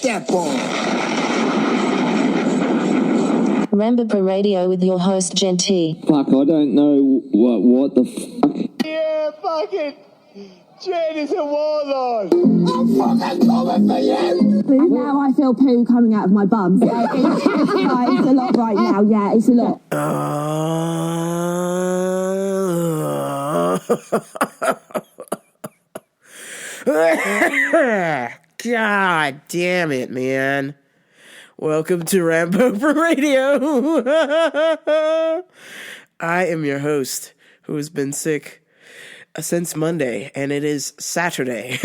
that ball. Rambo Radio with your host, Genty. Fuck, I don't know what the fuck. Yeah, fucking Jen is a warlord. I'm fucking coming for you. Now I feel poo coming out of my bum. Yeah, it's a lot right now. Yeah, it's a lot. God damn it, man. Welcome to Rambo Radio. I am your host, who has been sick since Monday, and it is Saturday.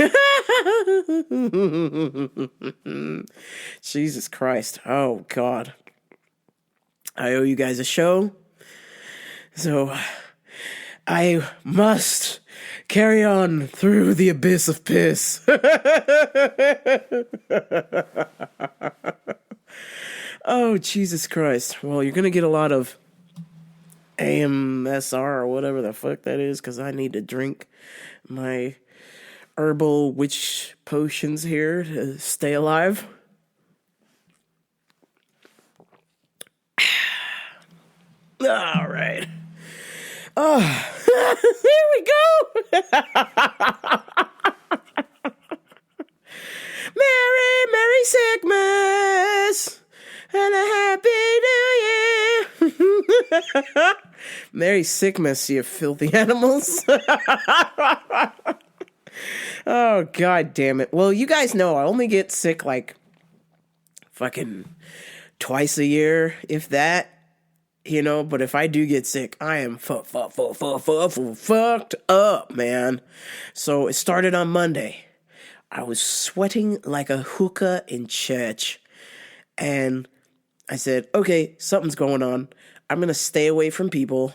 Jesus Christ. Oh, God. I owe you guys a show, so I must carry on through the abyss of piss. Oh, Jesus Christ. Well, you're going to get a lot of AMSR or whatever the fuck that is, because I need to drink my herbal witch potions here to stay alive. All right. Oh, here we go. Merry Sickmas and a happy new year. Merry Sickmas, you filthy animals. Oh, God damn it. Well, you guys know I only get sick like fucking twice a year, if that. You know, but if I do get sick, I am fucked up, man. So it started on Monday. I was sweating like a hookah in church. And I said, okay, something's going on. I'm going to stay away from people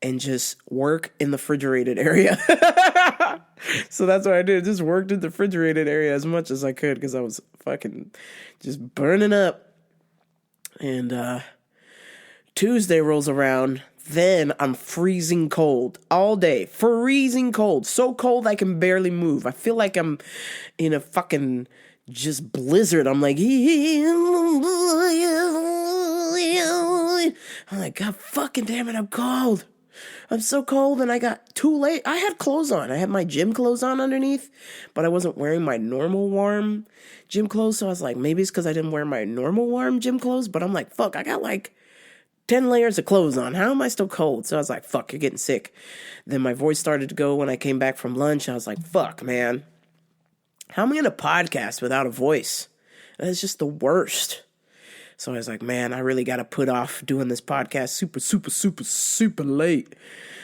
and just work in the refrigerated area. So that's what I did. Just worked in the refrigerated area as much as I could because I was fucking just burning up. And, Tuesday rolls around, then I'm freezing cold all day. Freezing cold. So cold I can barely move. I feel like I'm in a fucking just blizzard. I'm like, God fucking damn it, I'm cold. I'm so cold, and I got too late. I had clothes on. I had my gym clothes on underneath, but I wasn't wearing my normal warm gym clothes, so I was like, maybe it's because I didn't wear my normal warm gym clothes, but I'm like, fuck, I got like 10 layers of clothes on. How am I still cold? So I was like, fuck, you're getting sick. Then my voice started to go when I came back from lunch. I was like, fuck, man. How am I going to podcast without a voice? That's just the worst. So I was like, man, I really got to put off doing this podcast super late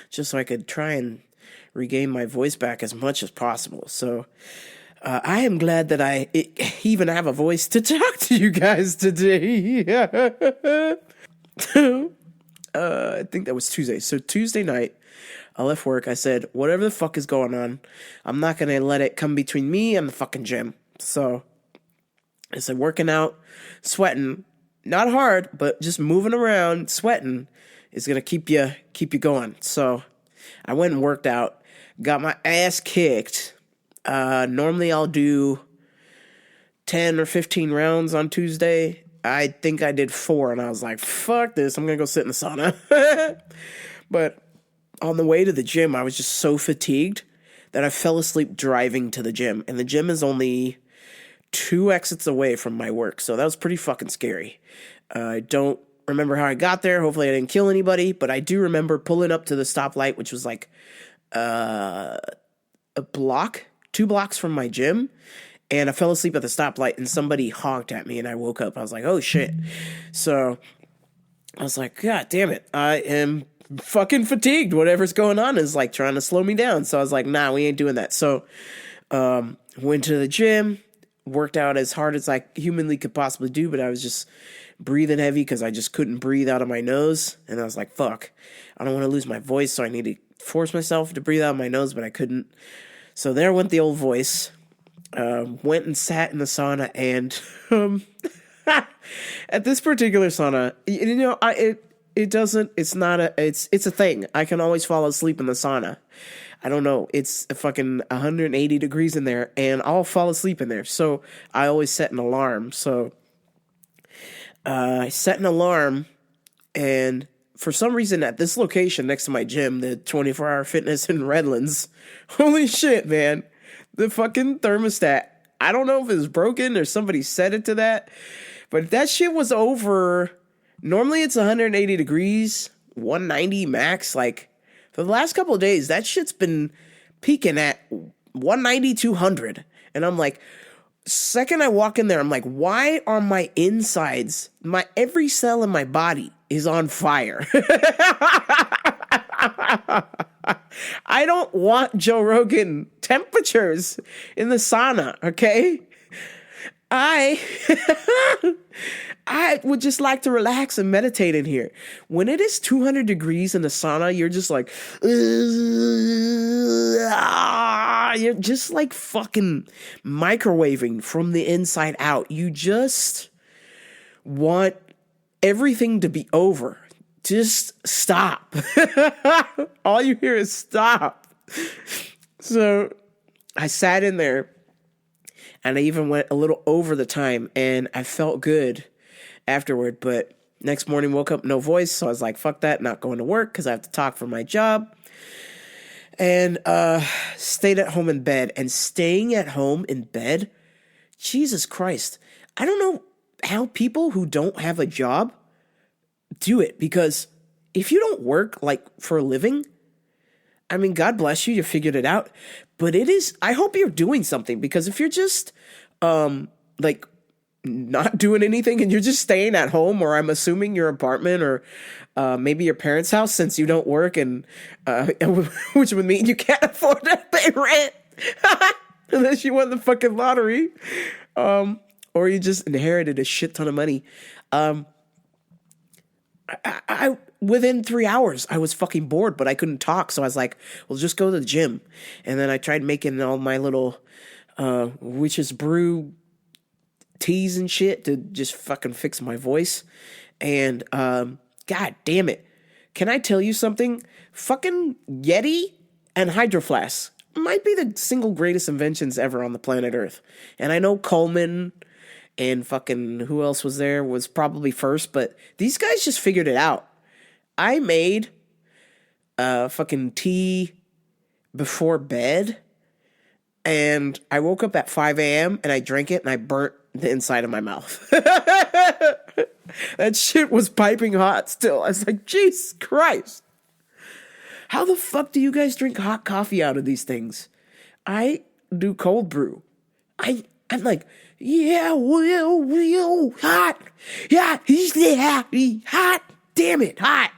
just so I could try and regain my voice back as much as possible. So I am glad that I even have a voice to talk to you guys today. I think that was Tuesday. So Tuesday night, I left work. I said, whatever the fuck is going on, I'm not going to let it come between me and the fucking gym. So I said, working out, sweating, not hard, but just moving around, sweating is going to keep you going. So I went and worked out, got my ass kicked. Normally I'll do 10 or 15 rounds on Tuesday. I think I did 4, and I was like, fuck this, I'm going to go sit in the sauna. But on the way to the gym, I was just so fatigued that I fell asleep driving to the gym. And the gym is only 2 exits away from my work, so that was pretty fucking scary. I don't remember how I got there. Hopefully I didn't kill anybody, but I do remember pulling up to the stoplight, which was like a block, 2 blocks from my gym. And I fell asleep at the stoplight, and somebody honked at me, and I woke up. I was like, oh, shit. So I was like, God damn it. I am fucking fatigued. Whatever's going on is, like, trying to slow me down. So I was like, nah, we ain't doing that. So went to the gym, worked out as hard as I humanly could possibly do, but I was just breathing heavy because I just couldn't breathe out of my nose. And I was like, fuck, I don't want to lose my voice, so I need to force myself to breathe out of my nose, but I couldn't. So there went the old voice. Went and sat in the sauna, and at this particular sauna, you know, it's a thing. I can always fall asleep in the sauna. I don't know. It's fucking 180 degrees in there, and I'll fall asleep in there. So I always set an alarm. So I set an alarm, and for some reason at this location next to my gym, the 24-hour fitness in Redlands, holy shit, man. The fucking thermostat, I don't know if it's broken or somebody set it to that, but that shit was over. Normally it's 180 degrees, 190 max. Like, for the last couple of days, that shit's been peaking at 190, 200. And I'm like, second I walk in there, I'm like, why are my insides, every cell in my body is on fire? I don't want Joe Rogan temperatures in the sauna, okay? I would just like to relax and meditate in here. When it is 200 degrees in the sauna, you're just like, you're just like fucking microwaving from the inside out. You just want everything to be over. Just stop. All you hear is stop. So I sat in there, and I even went a little over the time, and I felt good afterward. But next morning, woke up, no voice. So I was like, fuck that, not going to work because I have to talk for my job. And stayed at home in bed. And staying at home in bed, Jesus Christ. I don't know how people who don't have a job do it, because if you don't work like for a living, I mean, God bless you, you figured it out, but I hope you're doing something, because if you're just like not doing anything and you're just staying at home, or I'm assuming your apartment, or maybe your parents' house, since you don't work, and which would mean you can't afford to pay rent unless you won the fucking lottery, or you just inherited a shit ton of money. I within 3 hours, I was fucking bored, but I couldn't talk. So I was like, well, just go to the gym. And then I tried making all my little witch's brew teas and shit to just fucking fix my voice. And God damn it. Can I tell you something? Fucking Yeti and Hydro Flask might be the single greatest inventions ever on the planet Earth. And I know Coleman and fucking who else was there was probably first, but these guys just figured it out. I made fucking tea before bed, and I woke up at 5 a.m. and I drank it, and I burnt the inside of my mouth. That shit was piping hot still. I was like, Jesus Christ. How the fuck do you guys drink hot coffee out of these things? I do cold brew. I'm like, yeah, real hot. Yeah, he's happy. Hot. Damn it, hot.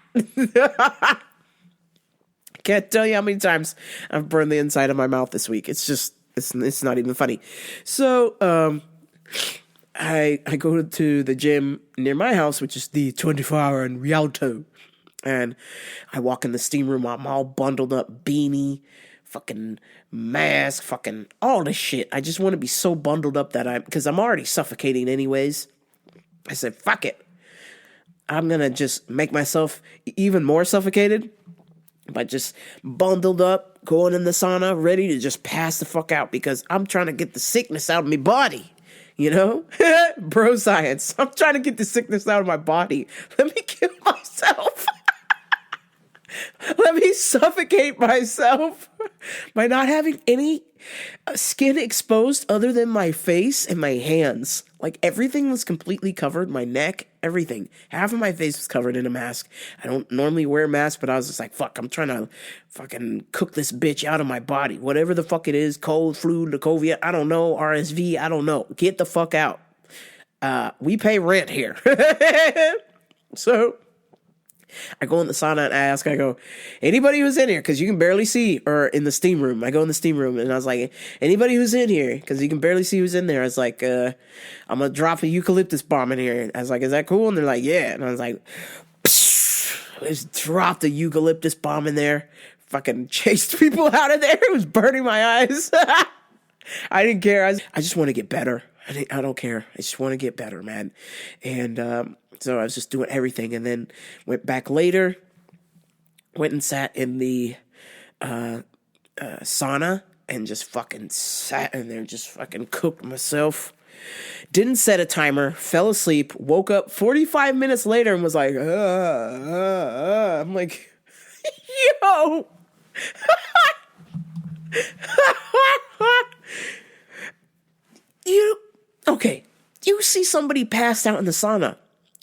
Can't tell you how many times I've burned the inside of my mouth this week. It's just, it's not even funny. So, I go to the gym near my house, which is the 24-hour in Rialto. And I walk in the steam room. I'm all bundled up, beanie, fucking mask, fucking all this shit. I just want to be so bundled up because I'm already suffocating anyways. I said, fuck it. I'm going to just make myself even more suffocated by just bundled up, going in the sauna, ready to just pass the fuck out, because I'm trying to get the sickness out of my body. You know? Bro science. I'm trying to get the sickness out of my body. Let me kill myself. Let me suffocate myself by not having any skin exposed other than my face and my hands. Like, everything was completely covered. My neck, everything. Half of my face was covered in a mask. I don't normally wear a mask, but I was just like, fuck, I'm trying to fucking cook this bitch out of my body. Whatever the fuck it is, cold, flu, Leukovia, I don't know, RSV, I don't know. Get the fuck out. We pay rent here. So I go in the sauna and ask, I go, anybody who's in here, because you can barely see, or in the steam room. I go in the steam room, and I was like, anybody who's in here, because you can barely see who's in there. I was like, I'm going to drop a eucalyptus bomb in here. I was like, is that cool? And they're like, yeah. And I was like, I just dropped a eucalyptus bomb in there. Fucking chased people out of there. It was burning my eyes. I didn't care. I just want to get better. I don't care. I just want to get better, man. And so I was just doing everything, and then went back later, went and sat in the sauna and just fucking sat in there, just fucking cooked myself. Didn't set a timer, fell asleep, woke up 45 minutes later and was like, I'm like, yo. You see somebody passed out in the sauna.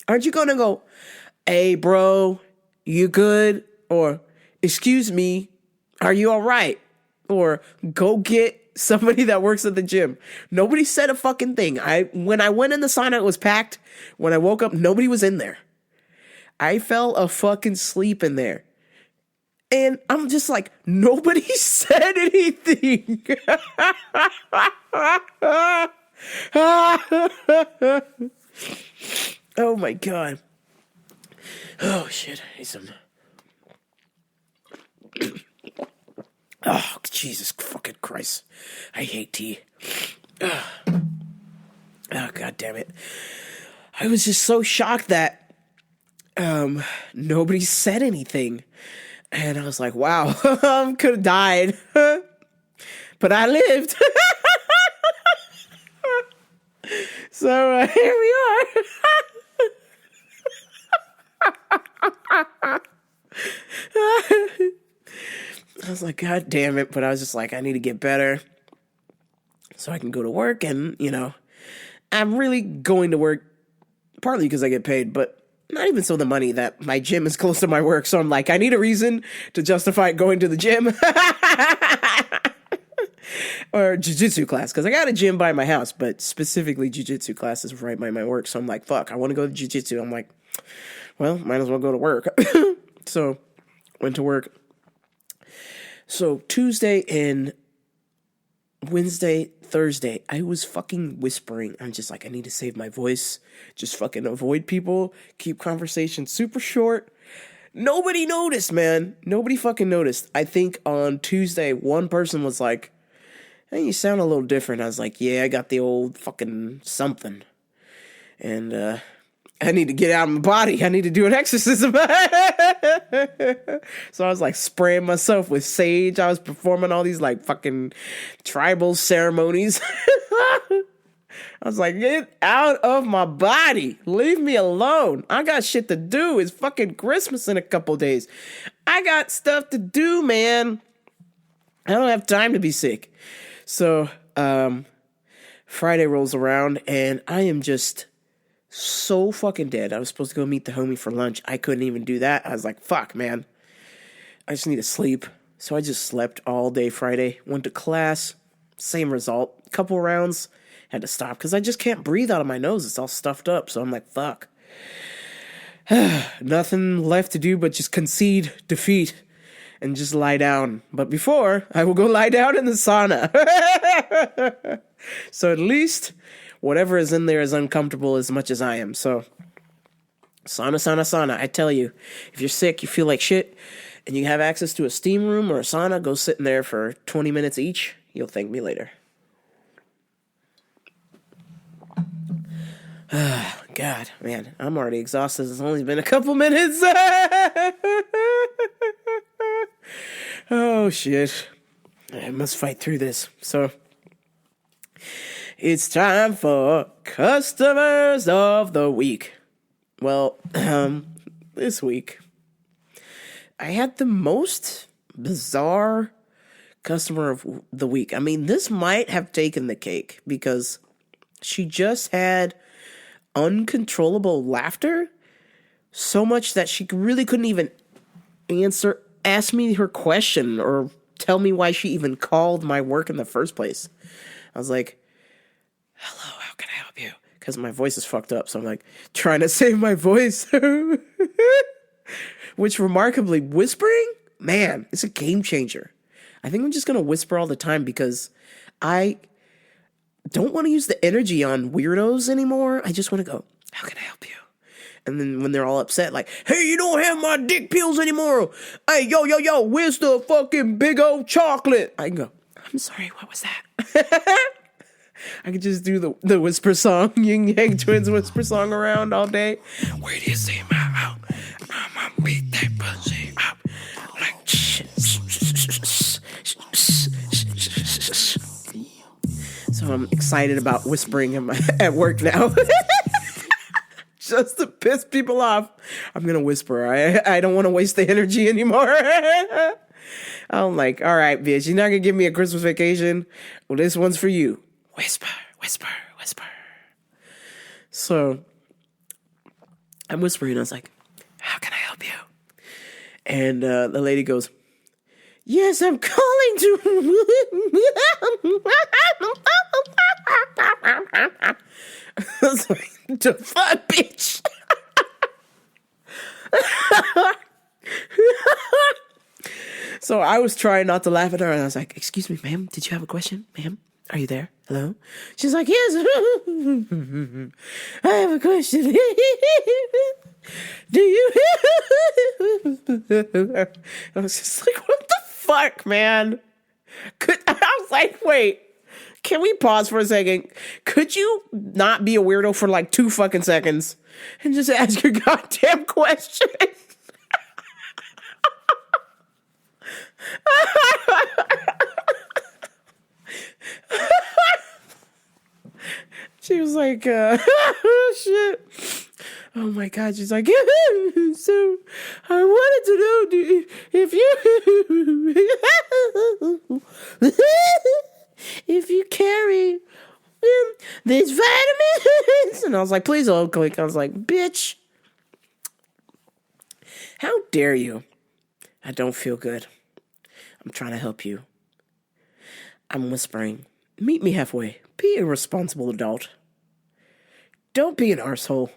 Aren't you gonna go, hey bro, you good? Or, excuse me, are you all right? Or go get somebody that works at the gym. Nobody said a fucking thing. When I went in the sauna, it was packed. When I woke up, nobody was in there. I fell a fucking sleep in there. And I'm just like, nobody said anything. Oh my God. Oh shit. I need some. Oh, Jesus fucking Christ. I hate tea. Oh, God damn it. I was just so shocked that nobody said anything. And I was like, wow, I could have died. But I lived. So here we are. I was like, God damn it. But I was just like, I need to get better so I can go to work. And, you know, I'm really going to work partly because I get paid, but not even so the money that my gym is close to my work. So I'm like, I need a reason to justify going to the gym or jiu-jitsu class. Cause I got a gym by my house, but specifically jiu-jitsu class is right by my work. So I'm like, fuck, I want to go to jiu-jitsu. I'm like, well, might as well go to work. So went to work. So Tuesday and Wednesday, Thursday, I was fucking whispering. I'm just like, I need to save my voice. Just fucking avoid people. Keep conversation super short. Nobody noticed, man. Nobody fucking noticed. I think on Tuesday, one person was like, hey, you sound a little different. I was like, yeah, I got the old fucking something. And, I need to get out of my body. I need to do an exorcism. So I was like spraying myself with sage. I was performing all these like fucking tribal ceremonies. I was like, get out of my body. Leave me alone. I got shit to do. It's fucking Christmas in a couple days. I got stuff to do, man. I don't have time to be sick. So Friday rolls around and I am just so fucking dead. I was supposed to go meet the homie for lunch. I couldn't even do that. I was like, fuck, man. I just need to sleep. So I just slept all day Friday. Went to class. Same result. Couple rounds. Had to stop because I just can't breathe out of my nose. It's all stuffed up. So I'm like, fuck. Nothing left to do but just concede defeat and just lie down. But before, I will go lie down in the sauna. So at least whatever is in there is uncomfortable as much as I am. So, sauna. I tell you, if you're sick, you feel like shit, and you have access to a steam room or a sauna, go sit in there for 20 minutes each. You'll thank me later. God, man, I'm already exhausted. It's only been a couple minutes. Oh, shit. I must fight through this. So, it's time for Customers of the Week. Well, this week, I had the most bizarre customer of the week. I mean, this might have taken the cake because she just had uncontrollable laughter, so much that she really couldn't even ask me her question or tell me why she even called my work in the first place. I was like, hello, how can I help you? Because my voice is fucked up, so I'm like trying to save my voice. Which remarkably, whispering, man, it's a game changer. I think I'm just going to whisper all the time because I don't want to use the energy on weirdos anymore. I just want to go, how can I help you? And then when they're all upset, like, hey, you don't have my dick pills anymore. Hey, yo, where's the fucking big old chocolate? I can go, I'm sorry, what was that? I could just do the whisper song, Yin Yang Twins whisper song around all day. Where do you see my mouth? I'ma beat that pussy up like excited about whispering at work now. Just to piss people off. I'm going to whisper. I don't want to waste the energy anymore. I'm like, all right, bitch, you're not going to give me a Christmas vacation? Well, this one's for you. Whisper, whisper, whisper. So I'm whispering. I was like, how can I help you? And the lady goes, yes, I'm calling to... I was like, the fuck, bitch? So I was trying not to laugh at her, and I was like, excuse me, ma'am, did you have a question? Ma'am, are you there? Hello? She's like, yes. I have a question. Do you... I was just like, what the fuck, man? I was like, wait. Can we pause for a second? Could you not be a weirdo for like 2 fucking seconds and just ask your goddamn question? She was like, shit. Oh my God. She's like, so I wanted to know if you carry these vitamins. And I was like, please don't click. I was like, bitch, how dare you? I don't feel good. I'm trying to help you. I'm whispering. Meet me halfway. Be a responsible adult. Don't be an arsehole.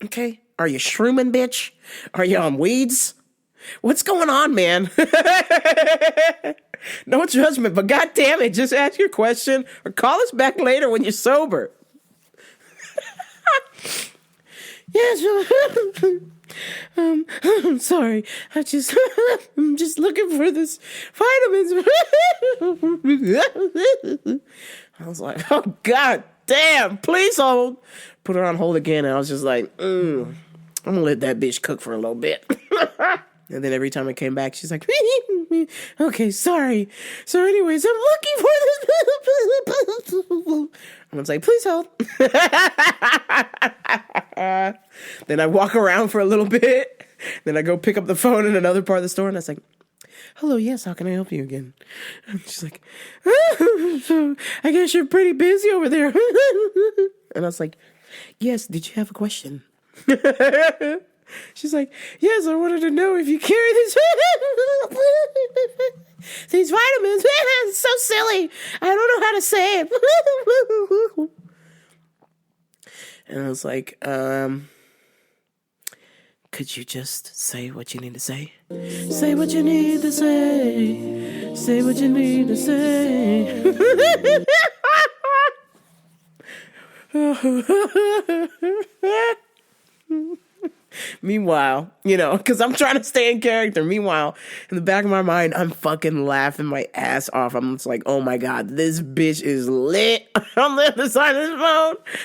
Okay? Are you shrooming, bitch? Are you on weeds? What's going on, man? No judgment, but goddamn it, just ask your question or call us back later when you're sober. Yes, I'm sorry. I'm just looking for this vitamins. I was like, oh God damn, please hold. Put her on hold again, and I was just like, I'm gonna let that bitch cook for a little bit. And then every time I came back, she's like, okay, sorry. So anyways, I'm looking for this. And I was like, please hold. Then I walk around for a little bit. Then I go pick up the phone in another part of the store, and I was like, hello, yes, how can I help you again? And she's like, I guess you're pretty busy over there. And I was like, yes, did you have a question? She's like, yes, I wanted to know if you carry these vitamins. It's so silly. I don't know how to say it. And I was like, could you just say what you need to say? Say what you need to say. Say what you need to say. Meanwhile, because I'm trying to stay in character. Meanwhile, in the back of my mind, I'm fucking laughing my ass off. I'm just like, oh my God, this bitch is lit on the other side of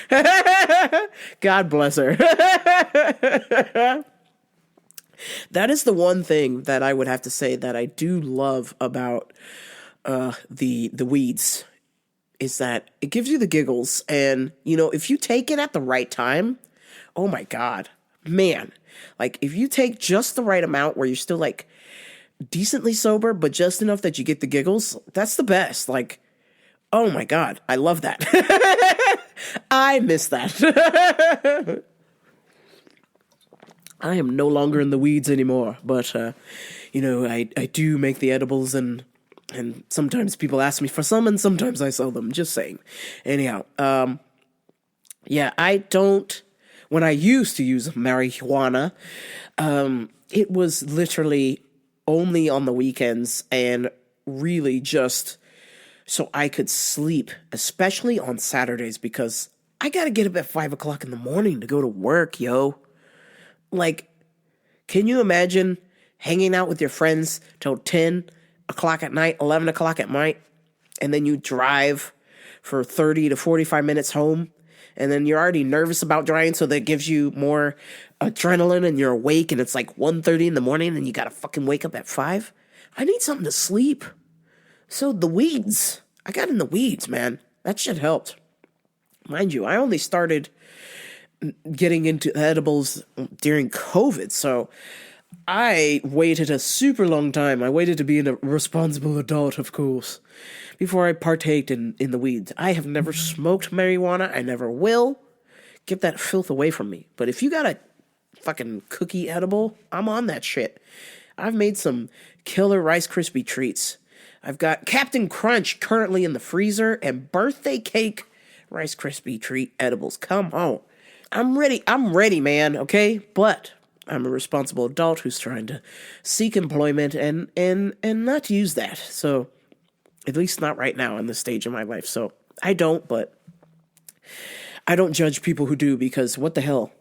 this phone. God bless her. That is the one thing that I would have to say that I do love about the weeds, is that it gives you the giggles. And, if you take it at the right time, oh my God. Man, like if you take just the right amount where you're still like decently sober, but just enough that you get the giggles, that's the best. Like, oh my God, I love that. I miss that. I am no longer in the weeds anymore, but, I do make the edibles and sometimes people ask me for some and sometimes I sell them, just saying. Anyhow, I don't... When I used to use marijuana, it was literally only on the weekends and really just so I could sleep, especially on Saturdays, because I got to get up at 5 o'clock in the morning to go to work, yo. Like, can you imagine hanging out with your friends till 10 o'clock at night, 11 o'clock at night, and then you drive for 30 to 45 minutes home? And then you're already nervous about driving, so that gives you more adrenaline, and you're awake, and it's like 1:30 in the morning, and you gotta fucking wake up at 5. I need something to sleep. So the weeds. I got in the weeds, man. That shit helped. Mind you, I only started getting into edibles during COVID, so I waited a super long time. I waited to be a responsible adult, of course, before I partaked in the weeds. I have never smoked marijuana. I never will. Get that filth away from me. But if you got a fucking cookie edible, I'm on that shit. I've made some killer Rice Krispie treats. I've got Captain Crunch currently in the freezer and birthday cake Rice Krispie treat edibles. Come on. I'm ready, man, okay? But I'm a responsible adult who's trying to seek employment and not use that. So, at least not right now in this stage of my life. So, I don't judge people who do, because what the hell?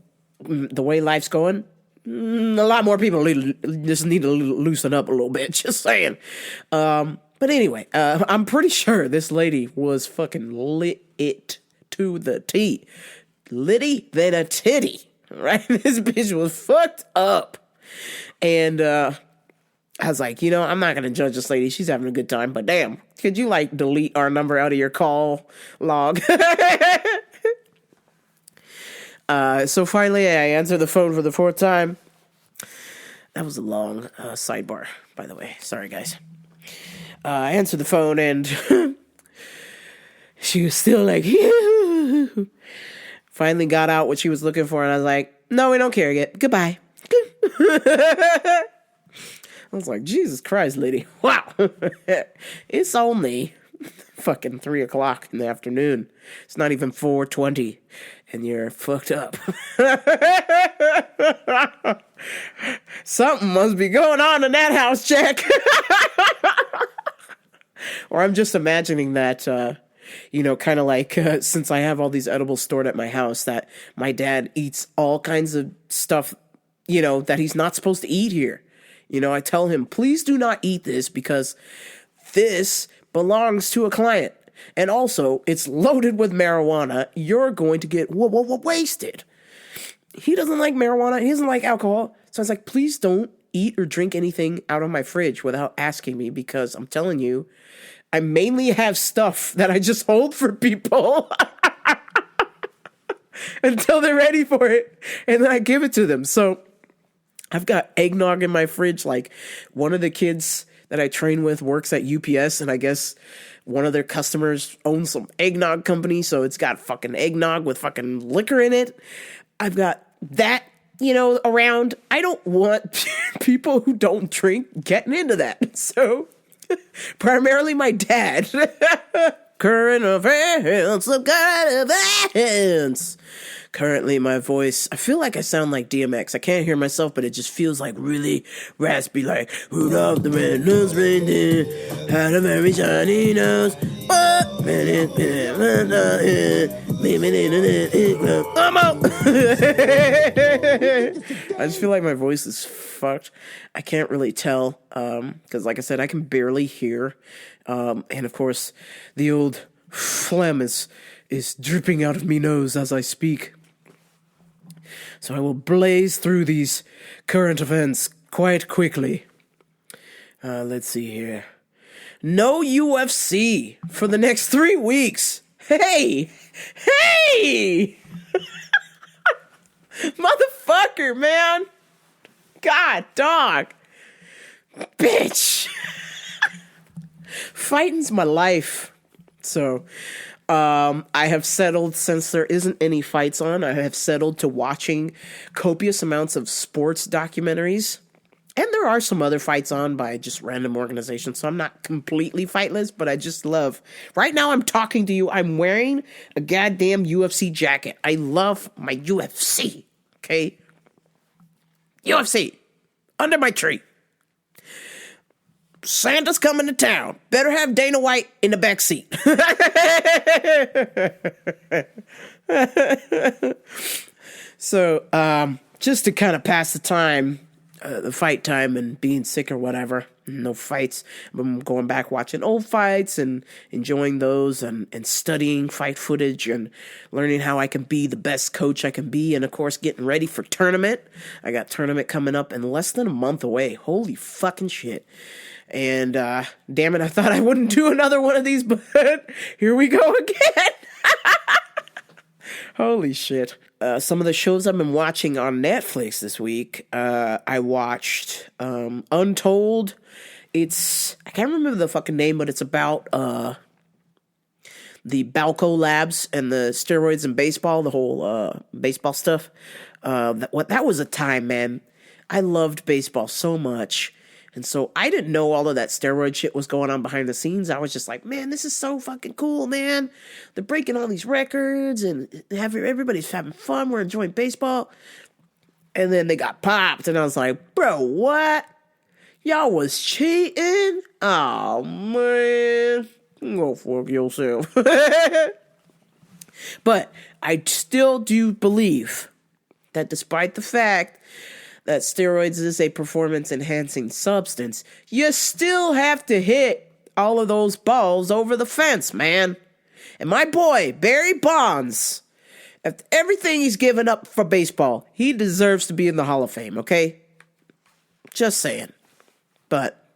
The way life's going, a lot more people just need to loosen up a little bit. Just saying. But anyway, I'm pretty sure this lady was fucking lit it to the T. Litty than a titty, right? This bitch was fucked up. And I was like, I'm not going to judge this lady. She's having a good time. But damn, could you like delete our number out of your call log? So finally, I answered the phone for the fourth time. That was a long sidebar, by the way. Sorry, guys. I answered the phone, and she was still like, finally got out what she was looking for, and I was like, no, we don't care yet. Goodbye. I was like, Jesus Christ, lady. Wow. It's only fucking 3 o'clock in the afternoon. It's not even 4:20. And you're fucked up. Something must be going on in that house, Jack. Or I'm just imagining that, kind of like, since I have all these edibles stored at my house, that my dad eats all kinds of stuff, that he's not supposed to eat here. I tell him, please do not eat this because this belongs to a client. And also, it's loaded with marijuana. You're going to get wasted. He doesn't like marijuana. He doesn't like alcohol. So I was like, please don't eat or drink anything out of my fridge without asking me, because I'm telling you, I mainly have stuff that I just hold for people until they're ready for it. And then I give it to them. So I've got eggnog in my fridge. Like, one of the kids that I train with works at UPS, and I guess one of their customers owns some eggnog company, so it's got fucking eggnog with fucking liquor in it. I've got that, around. I don't want people who don't drink getting into that. So, primarily my dad. Current events. Currently, my voice, I feel like I sound like DMX. I can't hear myself, but it just feels like really raspy, like Rudolph the Red-Nosed Reindeer had a very shiny nose. I'm out. I just feel like my voice is fucked. I can't really tell, because like I said, I can barely hear. And of course, the old phlegm is dripping out of me nose as I speak. So I will blaze through these current events quite quickly. Let's see here. No UFC for the next 3 weeks. Hey! Motherfucker, man! God, dog. Bitch! Fighting's my life. So, I have settled, since there isn't any fights on, I have settled to watching copious amounts of sports documentaries. And there are some other fights on by just random organizations, so I'm not completely fightless, but I just love... Right now I'm talking to you, I'm wearing a goddamn UFC jacket. I love my UFC, okay? UFC, under my tree. Santa's coming to town. Better have Dana White in the back seat. So, just to kind of pass the time, the fight time and being sick or whatever, no fights. I'm going back watching old fights and enjoying those and studying fight footage and learning how I can be the best coach I can be. And of course, getting ready for tournament. I got tournament coming up in less than a month away. Holy fucking shit. And damn it, I thought I wouldn't do another one of these, but here we go again. Holy shit. Some of the shows I've been watching on Netflix this week, I watched Untold. I can't remember the fucking name, but it's about the Balco Labs and the steroids in baseball, the whole baseball stuff. That was a time, man. I loved baseball so much. And so I didn't know all of that steroid shit was going on behind the scenes. I was just like, man, this is so fucking cool, man. They're breaking all these records and everybody's having fun. We're enjoying baseball. And then they got popped. And I was like, bro, what? Y'all was cheating? Oh, man. Go fuck yourself. But I still do believe that despite the fact that steroids is a performance-enhancing substance, you still have to hit all of those balls over the fence, man. And my boy, Barry Bonds, after everything he's given up for baseball, he deserves to be in the Hall of Fame, okay? Just saying. But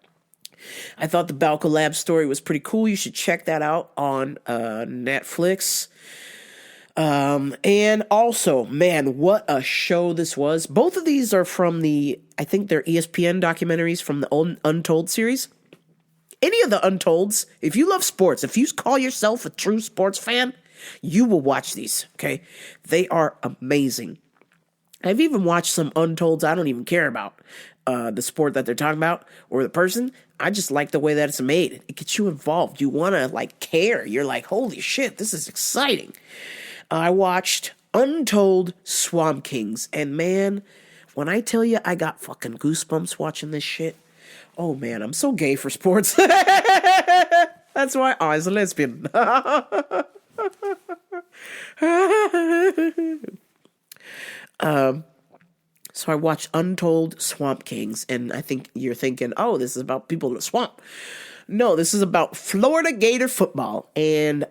I thought the Balco Labs story was pretty cool. You should check that out on Netflix. And also, man, what a show this was. Both of these are from I think they're ESPN documentaries from the Untold series. Any of the Untolds, if you love sports, if you call yourself a true sports fan, you will watch these, okay? They are amazing. I've even watched some Untolds I don't even care about the sport that they're talking about or the person. I just like the way that it's made. It gets you involved. You want to, care. You're like, holy shit, this is exciting. I watched Untold Swamp Kings, and man, when I tell you I got fucking goosebumps watching this shit, oh man, I'm so gay for sports. That's why I was a lesbian. So I watched Untold Swamp Kings, and I think you're thinking, oh, this is about people in the swamp. No, this is about Florida Gator football. And,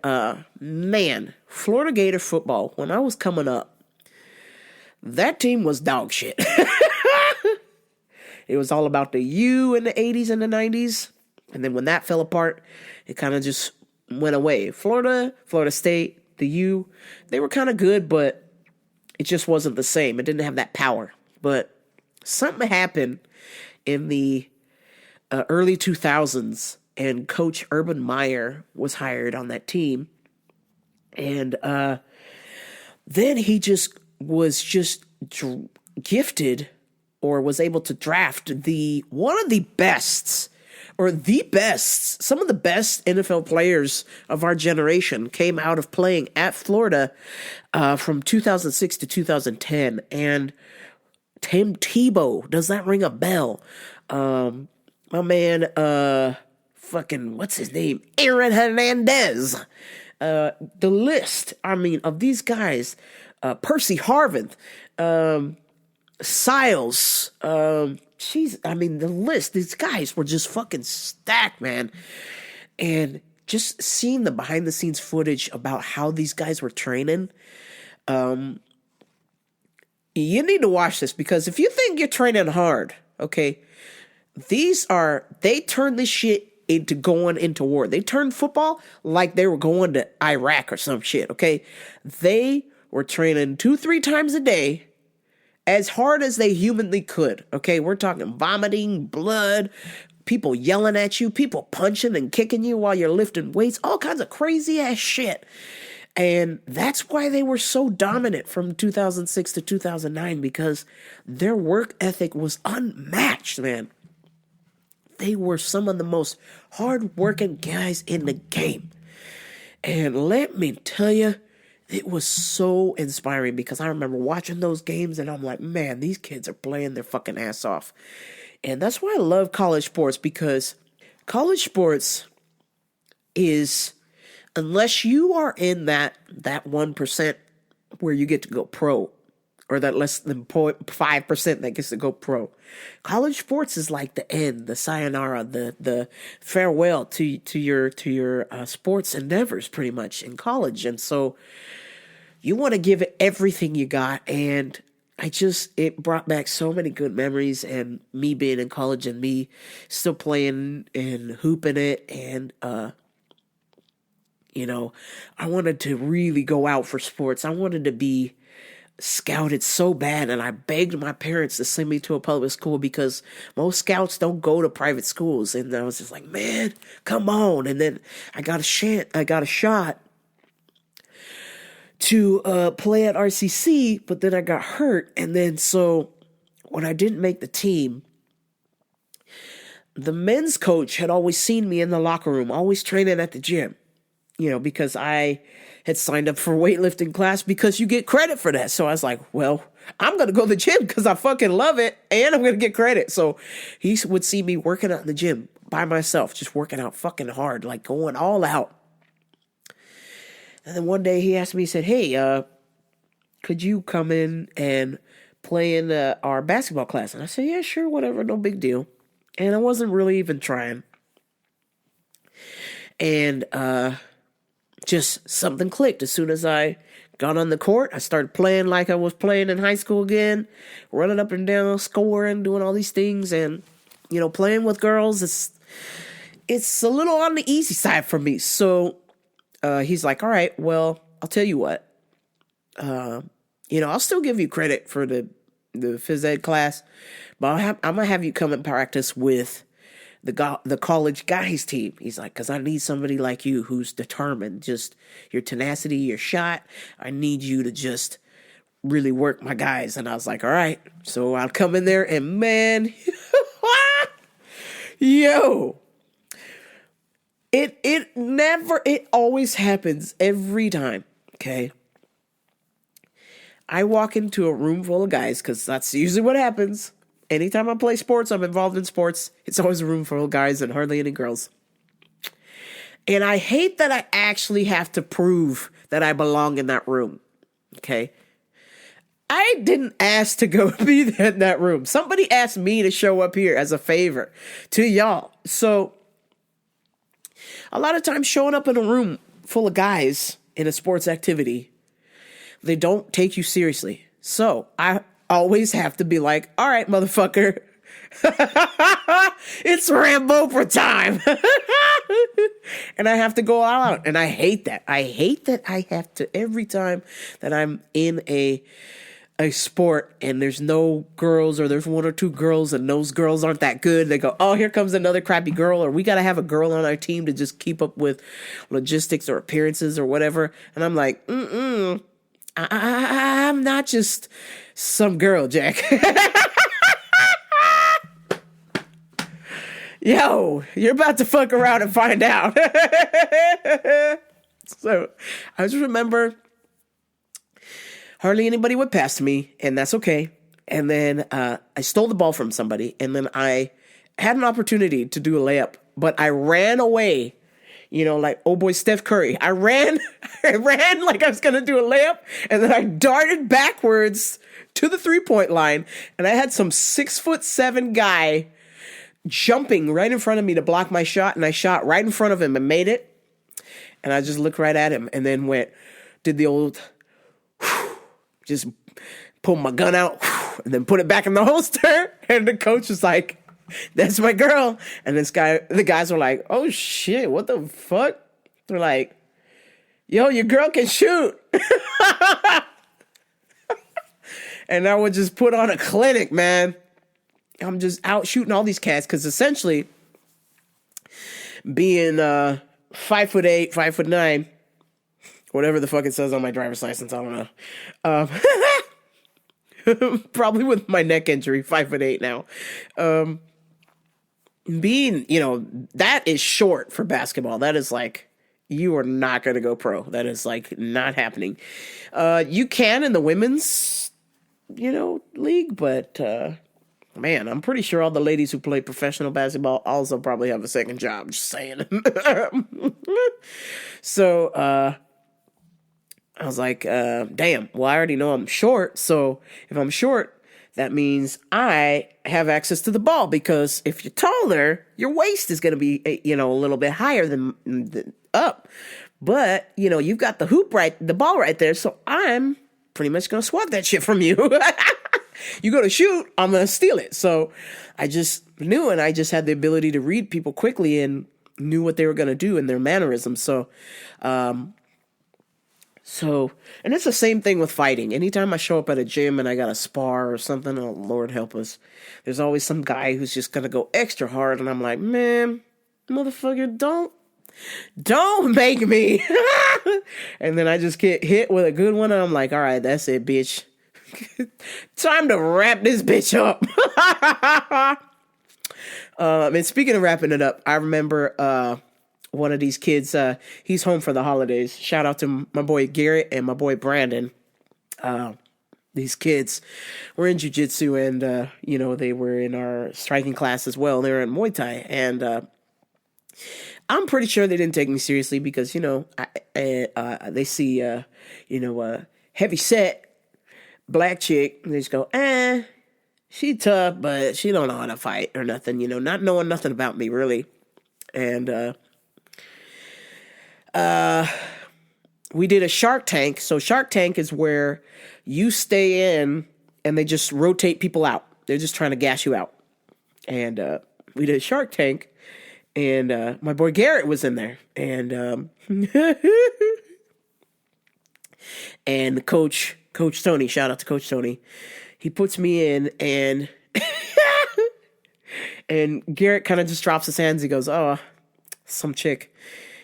man, Florida Gator football, when I was coming up, that team was dog shit. It was all about the U in the 80s and the 90s. And then when that fell apart, it kind of just went away. Florida State, the U, they were kind of good, but it just wasn't the same. It didn't have that power. But something happened in the early 2000s, and Coach Urban Meyer was hired on that team. And then he was gifted or was able to draft one of the best, some of the best NFL players of our generation came out of playing at Florida from 2006 to 2010. And Tim Tebow, does that ring a bell? My man, what's his name? Aaron Hernandez. The list, of these guys, Percy Harvin, Siles, the list, these guys were just fucking stacked, man. And just seeing the behind the scenes footage about how these guys were training, you need to watch this, because if you think you're training hard, okay, they turned this shit into going into war. They turned football like they were going to Iraq or some shit, okay? They were training 2-3 times a day as hard as they humanly could, okay? We're talking vomiting, blood, people yelling at you, people punching and kicking you while you're lifting weights, all kinds of crazy ass shit. And that's why they were so dominant from 2006 to 2009, because their work ethic was unmatched, man. They were some of the most hard-working guys in the game. And let me tell you, it was so inspiring, because I remember watching those games and I'm like, man, these kids are playing their fucking ass off. And that's why I love college sports, because college sports is, unless you are in that 1% where you get to go pro, or that less than 5% that gets to go pro, college sports is like the end, the sayonara, the farewell to your sports endeavors, pretty much, in college. And so you want to give it everything you got. And it brought back so many good memories, and me being in college and me still playing and hooping it. And, I wanted to really go out for sports. I wanted to be scouted so bad, and I begged my parents to send me to a public school because most scouts don't go to private schools. And I was just like, man, come on. And then I got a shot to play at RCC, but then I got hurt. And then so when I didn't make the team, the men's coach had always seen me in the locker room, always training at the gym, because I had signed up for weightlifting class because you get credit for that. So I was like, well, I'm going to go to the gym because I fucking love it and I'm going to get credit. So he would see me working out in the gym by myself, just working out fucking hard, like going all out. And then one day he asked me, he said, hey, could you come in and play in our basketball class? And I said, yeah, sure, whatever, no big deal. And I wasn't really even trying. And just something clicked. As soon as I got on the court, I started playing like I was playing in high school again, running up and down, scoring, doing all these things. And, playing with girls, it's a little on the easy side for me. So he's like, all right, well, I'll tell you what. I'll still give you credit for the phys ed class, but I'm going to have you come and practice with the college guys team. He's like, because I need somebody like you who's determined, just your tenacity, your shot. I need you to just really work my guys. And I was like, all right. So I'll come in there and man, yo, it always happens every time. Okay. I walk into a room full of guys because that's usually what happens. Anytime I play sports, I'm involved in sports. It's always a room full of guys and hardly any girls. And I hate that I actually have to prove that I belong in that room. Okay? I didn't ask to go be in that room. Somebody asked me to show up here as a favor to y'all. So, a lot of times showing up in a room full of guys in a sports activity, they don't take you seriously. So, I always have to be like, all right, motherfucker, it's Rambo for time. And I have to go all out. And I hate that. I hate that I have to, every time that I'm in a sport and there's no girls or there's one or two girls and those girls aren't that good, they go, oh, here comes another crappy girl, or we got to have a girl on our team to just keep up with logistics or appearances or whatever. And I'm like, I'm not just some girl, Jack. Yo, you're about to fuck around and find out. So I just remember hardly anybody would pass me, and that's okay. And then I stole the ball from somebody, and then I had an opportunity to do a layup, but I ran away. Like, oh boy, Steph Curry. I ran like I was going to do a layup, and then I darted backwards to the 3-point line, and I had some 6'7" guy jumping right in front of me to block my shot, and I shot right in front of him and made it. And I just looked right at him and then did the old, just pulled my gun out and then put it back in the holster. And the coach was like, that's my girl. And the guys were like, oh shit, what the fuck? They're like, yo, your girl can shoot. And I would just put on a clinic, man. I'm just out shooting all these cats because essentially being 5'8", 5'9", whatever the fuck it says on my driver's license, I don't know. Probably with my neck injury, 5'8" now. Being, that is short for basketball. That is like, you are not going to go pro. That is like not happening. You can in the women's, league, but man, I'm pretty sure all the ladies who play professional basketball also probably have a second job. Just saying. So I was like, damn, well, I already know I'm short. So if I'm short, that means I have access to the ball, because if you're taller, your waist is going to be, a little bit higher than up. But, you've got the ball right there. So I'm pretty much going to swat that shit from you. You go to shoot, I'm going to steal it. So I just knew, and I just had the ability to read people quickly and knew what they were going to do and their mannerisms. So, and it's the same thing with fighting. Anytime I show up at a gym and I got a spar or something, oh, Lord help us, there's always some guy who's just going to go extra hard. And I'm like, man, motherfucker, don't make me. And then I just get hit with a good one. And I'm like, all right, that's it, bitch. Time to wrap this bitch up. And speaking of wrapping it up, I remember one of these kids, he's home for the holidays. Shout out to my boy Garrett and my boy Brandon. These kids were in jiu-jitsu and, they were in our striking class as well. They were in Muay Thai. And I'm pretty sure they didn't take me seriously because, they see, heavy set black chick, and they just go, she tough, but she don't know how to fight or nothing, not knowing nothing about me, really. And we did a Shark Tank. So Shark Tank is where you stay in and they just rotate people out. They're just trying to gas you out. And we did a Shark Tank, and my boy Garrett was in there. And and Coach Tony, shout out to Coach Tony, he puts me in, and and Garrett kind of just drops his hands. He goes, oh, some chick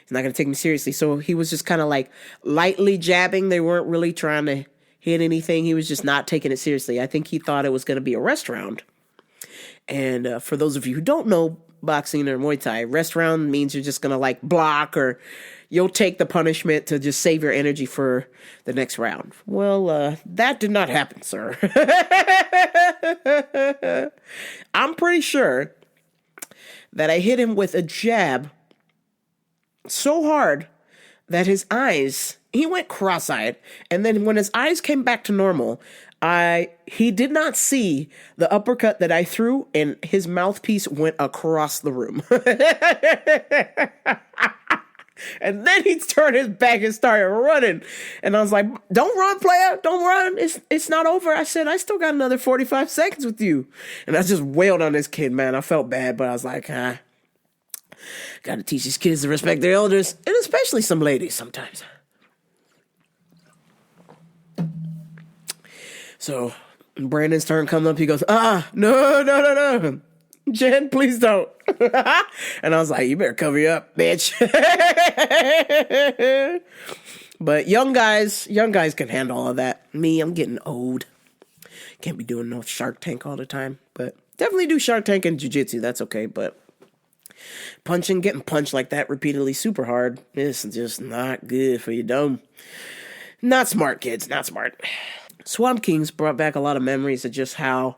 is not going to take me seriously. So he was just kind of like lightly jabbing. They weren't really trying to hit anything. He was just not taking it seriously. I think he thought it was going to be a rest round. And for those of you who don't know boxing or Muay Thai, rest round means you're just going to like block, or you'll take the punishment to just save your energy for the next round. Well, that did not happen, sir. I'm pretty sure that I hit him with a jab so hard that his eyes, he went cross-eyed. And then when his eyes came back to normal, he did not see the uppercut that I threw, and his mouthpiece went across the room. And then he turned his back and started running. And I was like, don't run, player. Don't run. It's not over. I said, I still got another 45 seconds with you. And I just wailed on this kid, man. I felt bad, but I was like, got to teach these kids to respect their elders, and especially some ladies sometimes. So Brandon's turn comes up. He goes, no. Jen, please don't. And I was like, you better cover you up, bitch. But young guys can handle all of that. Me, I'm getting old. Can't be doing no Shark Tank all the time. But definitely do Shark Tank and jiu-jitsu. That's okay. But getting punched like that repeatedly super hard is just not good for you, dumb. Not smart, kids. Not smart. Swamp Kings brought back a lot of memories of just how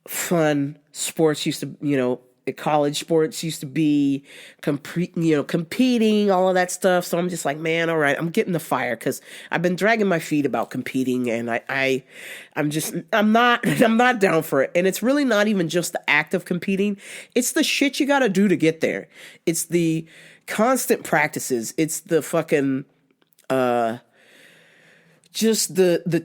fun sports used to, college sports used to be, competing, all of that stuff. So I'm just like, man, all right, I'm getting the fire, because I've been dragging my feet about competing, and I'm not down for it. And it's really not even just the act of competing. It's the shit you got to do to get there. It's the constant practices. It's the fucking, just the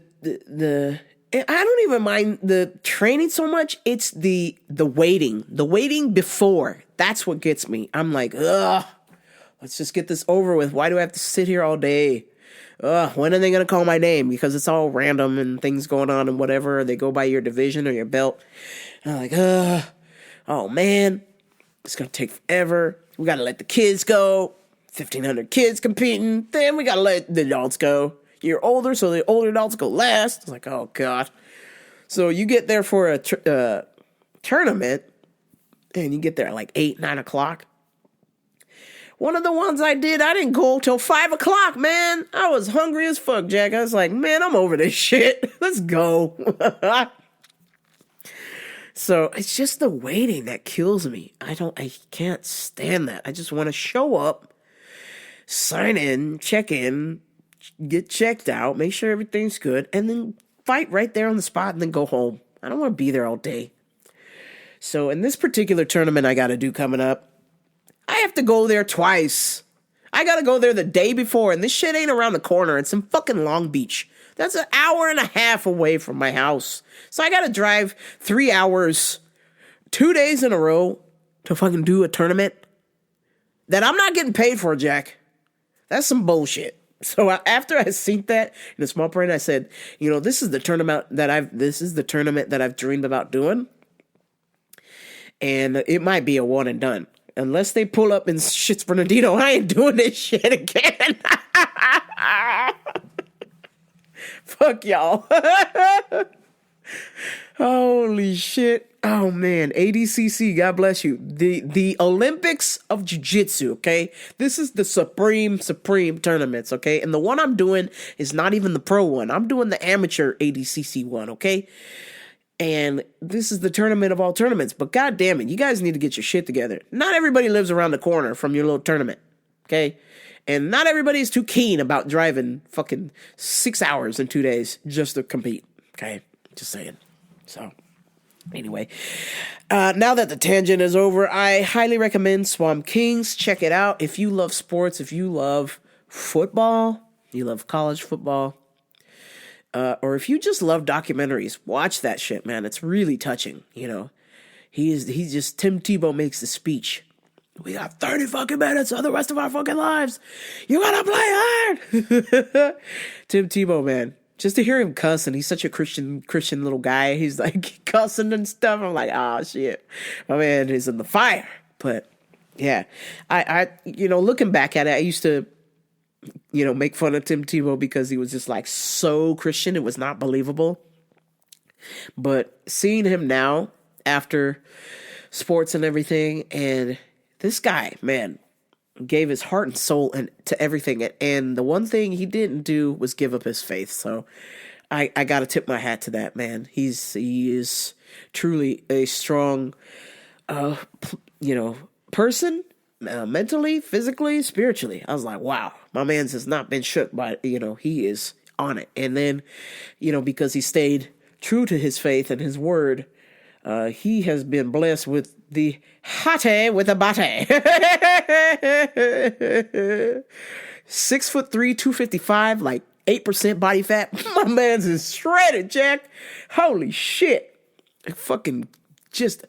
I don't even mind the training so much. It's the waiting before. That's what gets me. I'm like, ugh, let's just get this over with. Why do I have to sit here all day? When are they going to call my name? Because it's all random and things going on and whatever. They go by your division or your belt. And I'm like, oh man, it's going to take forever. We got to let the kids go. 1,500 kids competing. Then we got to let the adults go. You're older, so the older adults go last. It's like, oh, God. So you get there for a tournament, and you get there at like 8, 9 o'clock. One of the ones I did, I didn't go till 5 o'clock, man. I was hungry as fuck, Jack. I was like, man, I'm over this shit. Let's go. So it's just the waiting that kills me. I can't stand that. I just want to show up, sign in, check in, get checked out, make sure everything's good, and then fight right there on the spot and then go home. I don't want to be there all day. So in this particular tournament I got to do coming up, I have to go there twice. I got to go there the day before, and this shit ain't around the corner. It's in fucking Long Beach. That's an hour and a half away from my house. So I got to drive 3 hours, 2 days in a row to fucking do a tournament that I'm not getting paid for, Jack. That's some bullshit. So after I seen that in a small brain, I said, this is the tournament that I've dreamed about doing. And it might be a one and done. Unless they pull up in shits Bernardino, I ain't doing this shit again. Fuck y'all. Holy shit. Oh man, ADCC, God bless you. The Olympics of Jiu-Jitsu, okay? This is the supreme tournaments, okay? And the one I'm doing is not even the pro one. I'm doing the amateur ADCC one, okay? And this is the tournament of all tournaments. But god damn it, you guys need to get your shit together. Not everybody lives around the corner from your little tournament, okay? And not everybody is too keen about driving fucking 6 hours in 2 days just to compete, okay? Just saying. So, anyway. Now that the tangent is over, I highly recommend Swamp Kings. Check it out. If you love sports, if you love football, you love college football, or if you just love documentaries, watch that shit, man. It's really touching, Tim Tebow makes the speech. We got 30 fucking minutes of the rest of our fucking lives. You gotta play hard. Tim Tebow, man. Just to hear him cuss, and he's such a Christian little guy. He's like cussing and stuff. I'm like, oh shit. My man is in the fire. But yeah, I looking back at it, I used to, make fun of Tim Tebow because he was just like so Christian. It was not believable. But seeing him now after sports and everything, and this guy, man, gave his heart and soul to everything. And the one thing he didn't do was give up his faith. So I got to tip my hat to that, man. He is truly a strong, person, mentally, physically, spiritually. I was like, wow, my man's has not been shook by, he is on it. And then, because he stayed true to his faith and his word, he has been blessed with the hottie with a body. 6'3", 255, like 8% body fat. My man's is shredded, Jack. Holy shit. Fucking just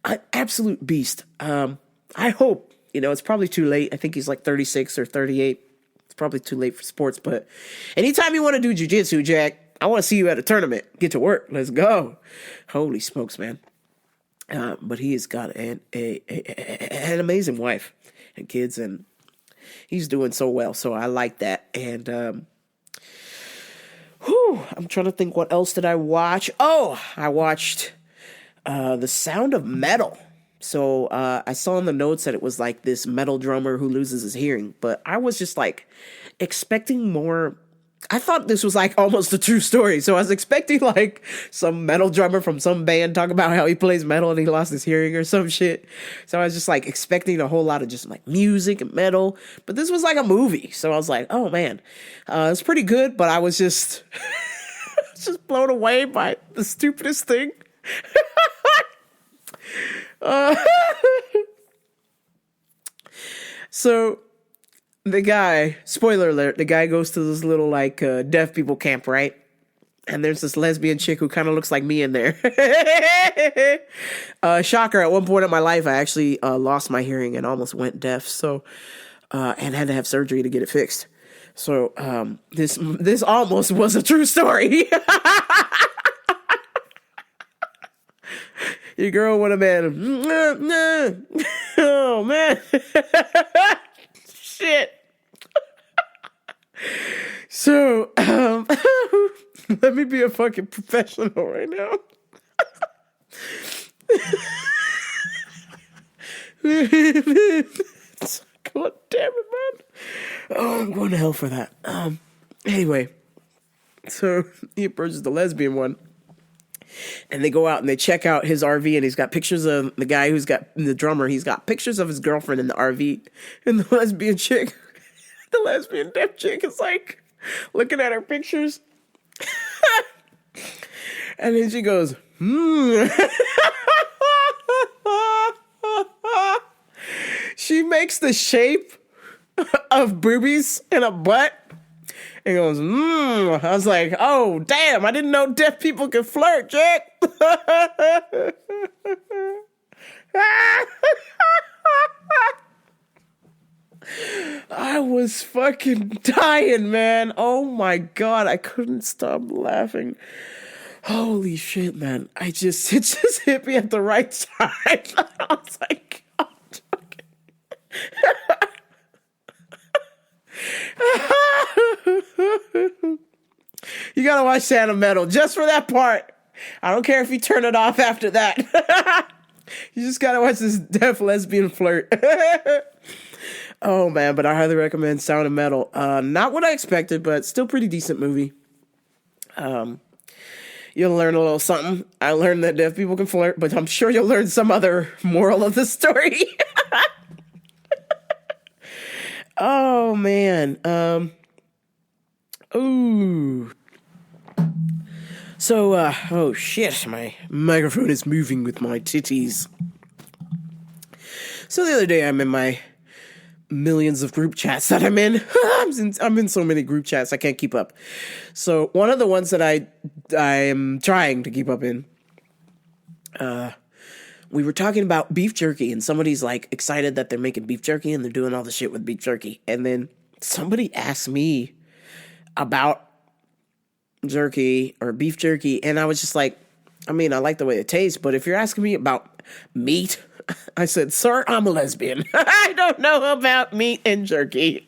an absolute beast. I hope, it's probably too late. I think he's like 36 or 38. It's probably too late for sports, but anytime you want to do jiu-jitsu, Jack, I want to see you at a tournament. Get to work. Let's go. Holy smokes, man. But he has got an amazing wife and kids, and he's doing so well. So I like that. And I'm trying to think, what else did I watch? Oh, I watched The Sound of Metal. So I saw in the notes that it was like this metal drummer who loses his hearing, but I was just like expecting more. I thought this was like almost a true story. So I was expecting like some metal drummer from some band talk about how he plays metal and he lost his hearing or some shit. So I was just like expecting a whole lot of just like music and metal. But this was like a movie. So I was like, oh man, it's pretty good. But I was just, just blown away by the stupidest thing. So the guy, spoiler alert, the guy goes to this little like deaf people camp, right? And there's this lesbian chick who kind of looks like me in there. Shocker, at one point in my life, I actually lost my hearing and almost went deaf. So, and had to have surgery to get it fixed. So, this almost was a true story. Your girl would have been, oh man, shit. So, let me be a fucking professional right now. God damn it, man. Oh, I'm going to hell for that. Anyway, so he approaches the lesbian one. And they go out and they check out his RV, and he's got pictures of the guy who's got the drummer. He's got pictures of his girlfriend in the RV, and the lesbian chick, the lesbian deaf chick is like looking at her pictures. And then she goes, She makes the shape of boobies and a butt. He goes, I was like, oh, damn, I didn't know deaf people could flirt, Jack. I was fucking dying, man. Oh my God, I couldn't stop laughing. Holy shit, man. It just hit me at the right time. I was like, God. You gotta watch Santa Metal just for that part. I don't care if you turn it off after that. You just gotta watch this deaf lesbian flirt. Oh man, but I highly recommend Sound of Metal. Not what I expected, but still pretty decent movie. You'll learn a little something. I learned that deaf people can flirt, but I'm sure you'll learn some other moral of the story. Oh man. Ooh. So, oh shit, my microphone is moving with my titties. So the other day I'm in my millions of group chats that I'm in. I'm in so many group chats I can't keep up. So one of the ones that I am trying to keep up in, we were talking about beef jerky, and somebody's like excited that they're making beef jerky and they're doing all the shit with beef jerky. And then somebody asked me about jerky or beef jerky, and I was just like, I mean, I like the way it tastes, but if you're asking me about meat, I said, sir, I'm a lesbian. I don't know about meat and jerky.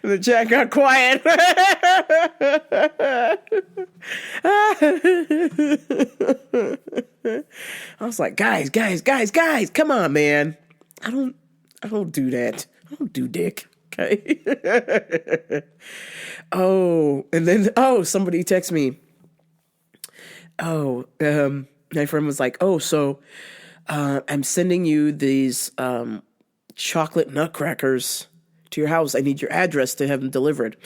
The chat got quiet. I was like, guys, come on, man. I don't do that. I don't do dick. Okay. Oh, and then, somebody texted me. My friend was like, so I'm sending you these chocolate nutcrackers to your house. I need your address to have them delivered.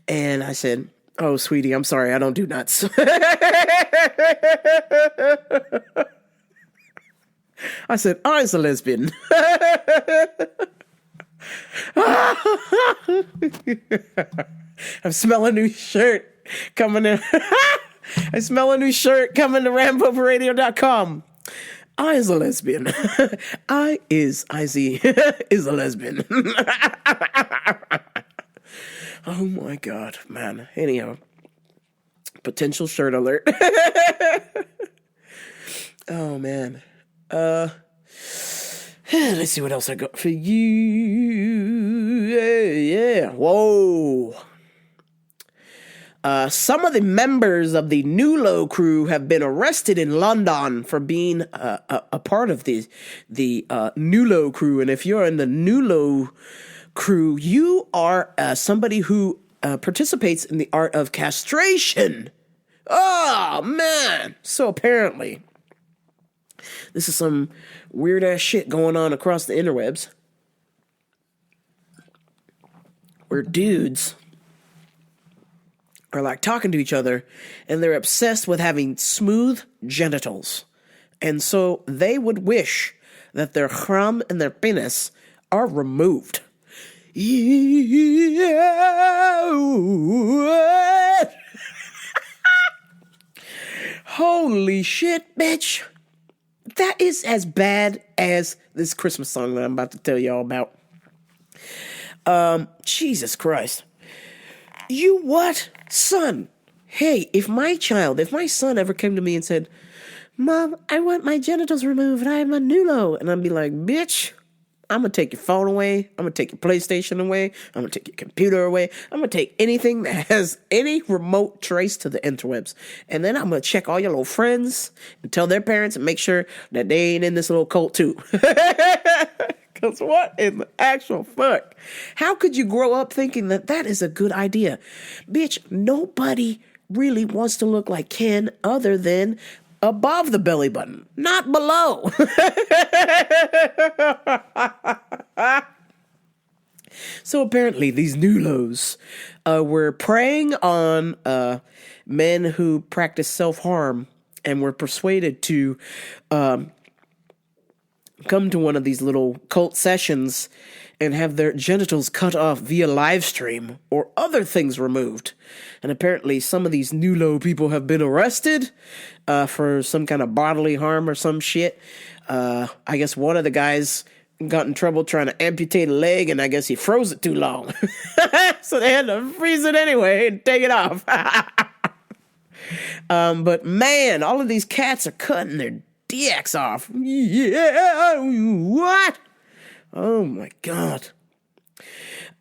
And I said, oh, sweetie, I'm sorry, I don't do nuts. I said, I'm a lesbian. I smell a new shirt coming in. I smell a new shirt coming to RamboverRadio.com. I is a lesbian. IZ is a lesbian. Oh my God, man. Anyhow, potential shirt alert. Oh man. Let's see what else I got for you. Yeah. Whoa. Some of the members of the Nullo crew have been arrested in London for being a part of the Nullo crew. And if you're in the Nullo crew, you are somebody who participates in the art of castration. Oh, man. So apparently, this is some weird-ass shit going on across the interwebs, where dudes are like talking to each other, and they're obsessed with having smooth genitals. And so they would wish that their chram and their penis are removed. Holy shit, bitch. That is as bad as this Christmas song that I'm about to tell y'all about. Jesus Christ. You what? Son. Hey, if my son ever came to me and said, Mom, I want my genitals removed, I am a Nullo. And I'd be like, bitch, I'm going to take your phone away. I'm going to take your PlayStation away. I'm going to take your computer away. I'm going to take anything that has any remote trace to the interwebs. And then I'm going to check all your little friends and tell their parents and make sure that they ain't in this little cult too. Because what in the actual fuck? How could you grow up thinking that that is a good idea? Bitch, nobody really wants to look like Ken other than above the belly button, not below. So apparently these Nullos were preying on men who practice self-harm and were persuaded to come to one of these little cult sessions and have their genitals cut off via live stream or other things removed. And apparently some of these Nullo people have been arrested for some kind of bodily harm or some shit. I guess one of the guys got in trouble trying to amputate a leg, and I guess he froze it too long. So they had to freeze it anyway and take it off. But man, all of these cats are cutting their dicks off. Yeah, what? Oh my God.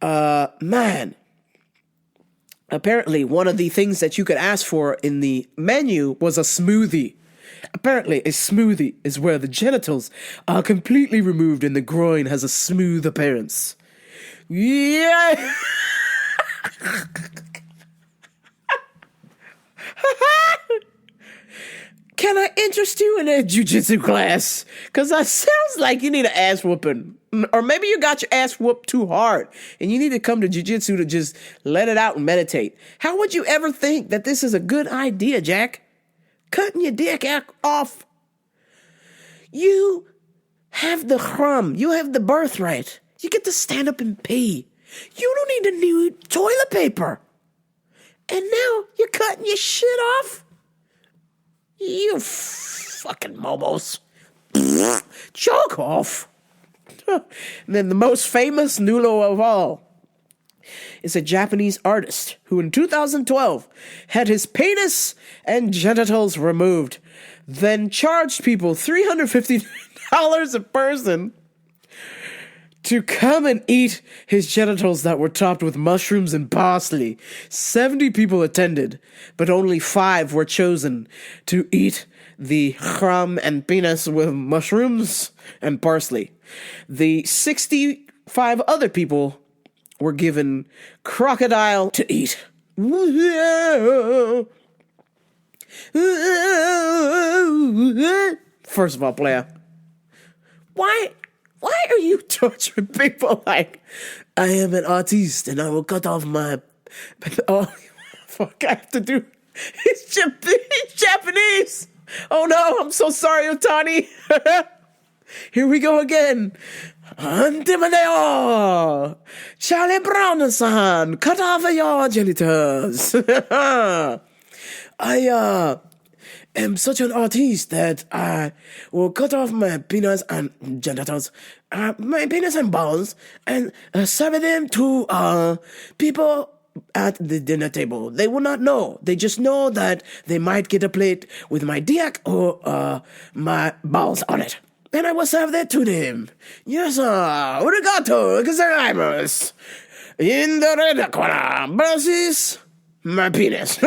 Man. Apparently, one of the things that you could ask for in the menu was a smoothie. Apparently, a smoothie is where the genitals are completely removed and the groin has a smooth appearance. Yeah. Can I interest you in a jiu-jitsu class? Because that sounds like you need an ass whooping. Or maybe you got your ass whooped too hard and you need to come to jiu-jitsu to just let it out and meditate. How would you ever think that this is a good idea, Jack? Cutting your dick off. You have the crumb. You have the birthright. You get to stand up and pee. You don't need a new toilet paper. And now you're cutting your shit off? You fucking momos. Choke off. And then the most famous Nullo of all is a Japanese artist who in 2012 had his penis and genitals removed, then charged people $350 a person to come and eat his genitals that were topped with mushrooms and parsley. 70 people attended, but only 5 were chosen to eat the crumb and penis with mushrooms and parsley. The 65 other people were given crocodile to eat. First of all, player, why are you torturing people like, I am an artist and I will cut off my... Oh, fuck, I have to do... He's Japanese! Oh no, I'm so sorry, Otani! Here we go again. Antimaneo! Charlie Brown-san, cut off your genitals! I am such an artist that I will cut off my penis and genitals, my penis and balls, and serve them to people at the dinner table. They will not know. They just know that they might get a plate with my dick or my balls on it. And I will serve that to them. Yes, arigato gozaimasu. In the red corner versus my penis.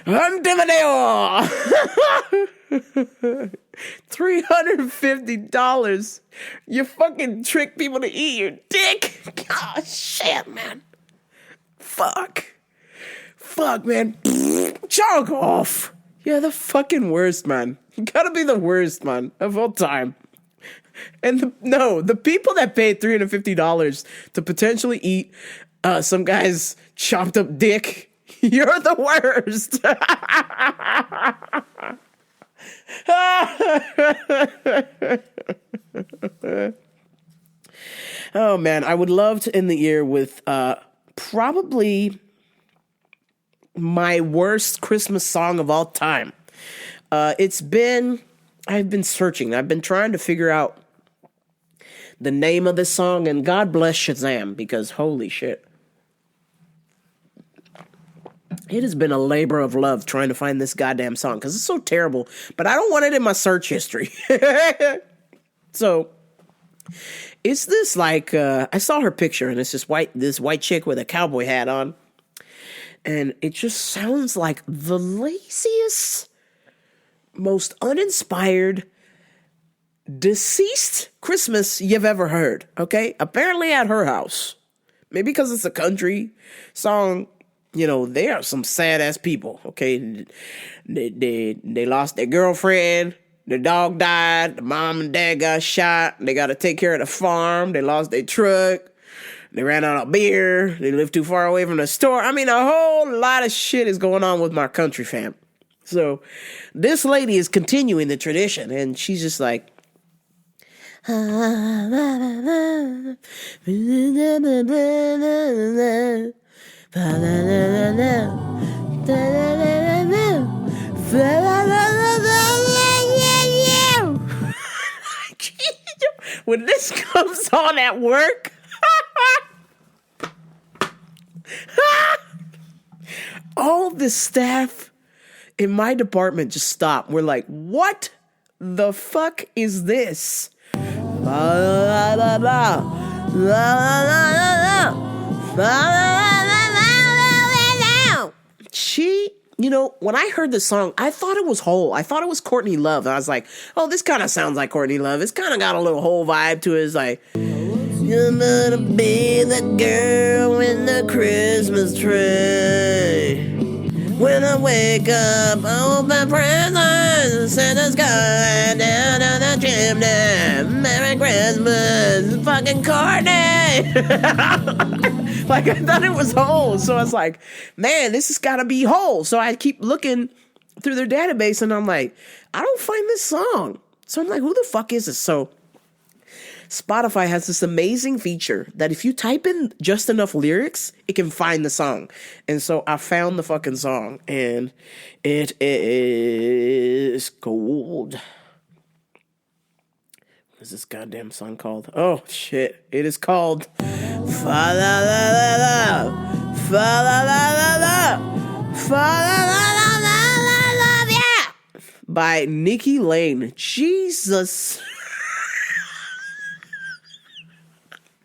Antimaneo! $350. You fucking trick people to eat your dick. Oh, shit, man. Fuck, man. Choke off. You're the fucking worst, man. You gotta be the worst, man, of all time. And the people that paid $350 to potentially eat some guy's chopped up dick, you're the worst. Oh man, I would love to end the year with probably my worst Christmas song of all time. I've been searching. I've been trying to figure out the name of this song, and God bless Shazam, because holy shit. It has been a labor of love trying to find this goddamn song, because it's so terrible, but I don't want it in my search history. So, it's this like, I saw her picture, and it's this white chick with a cowboy hat on, and it just sounds like the laziest, most uninspired, deceased Christmas you've ever heard, okay? Apparently at her house. Maybe because it's a country song, you know, they are some sad-ass people, okay? They lost their girlfriend, their dog died, the mom and dad got shot, they got to take care of the farm, they lost their truck, they ran out of beer, they lived too far away from the store. I mean, a whole lot of shit is going on with my country fam. So this lady is continuing the tradition, and she's just like, when this comes on at work, all the staff in my department just stop. We're like, what the fuck is this? She, when I heard the song, I thought it was Hole. I thought it was Courtney Love. And I was like, oh, this kind of sounds like Courtney Love. It's kind of got a little Hole vibe to it. It's like, you're gonna be the girl in the Christmas tree. When I wake up, open presents, Santa's going down on the chimney. Merry Christmas, fucking Courtney. Like, I thought it was Hole. So I was like, man, this has got to be Hole. So I keep looking through their database, and I'm like, I don't find this song. So I'm like, who the fuck is this? So Spotify has this amazing feature that if you type in just enough lyrics, it can find the song. And so I found the fucking song, and it is gold. What is this goddamn song called? Oh, shit. It is called Fa La La La La, Fa La La La La, Fa La La La La La, yeah, by Nikki Lane. Jesus.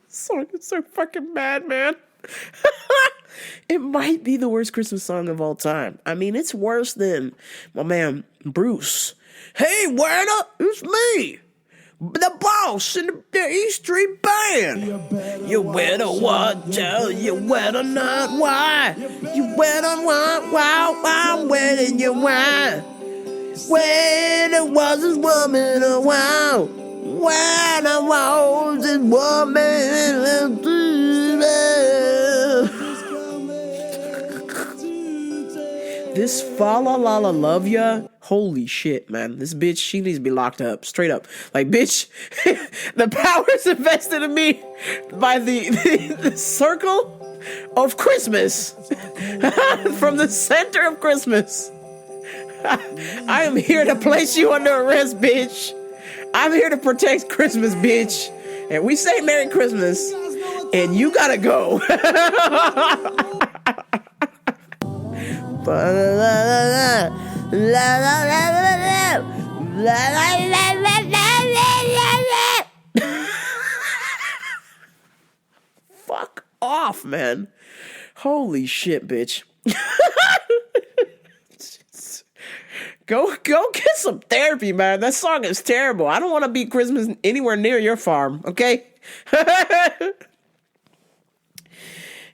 Song is so fucking bad, man. It might be the worst Christmas song of all time. I mean, it's worse than my man Bruce. Hey, word up, it's me, the boss in the East Street Band. You better watch out, you better not why. You better want wow, I'm waiting you why. When it was this woman a while. When I was this woman, this Fa La La La Love Ya, holy shit, man. This bitch, she needs to be locked up, straight up. Like, bitch, the power's invested in me by the circle of Christmas, from the center of Christmas. I am here to place you under arrest, bitch. I'm here to protect Christmas, bitch. And we say Merry Christmas, and you gotta go. Fuck off, man. Holy shit, bitch. Go get some therapy, man. That song is terrible. I don't want to be Christmas anywhere near your farm, okay?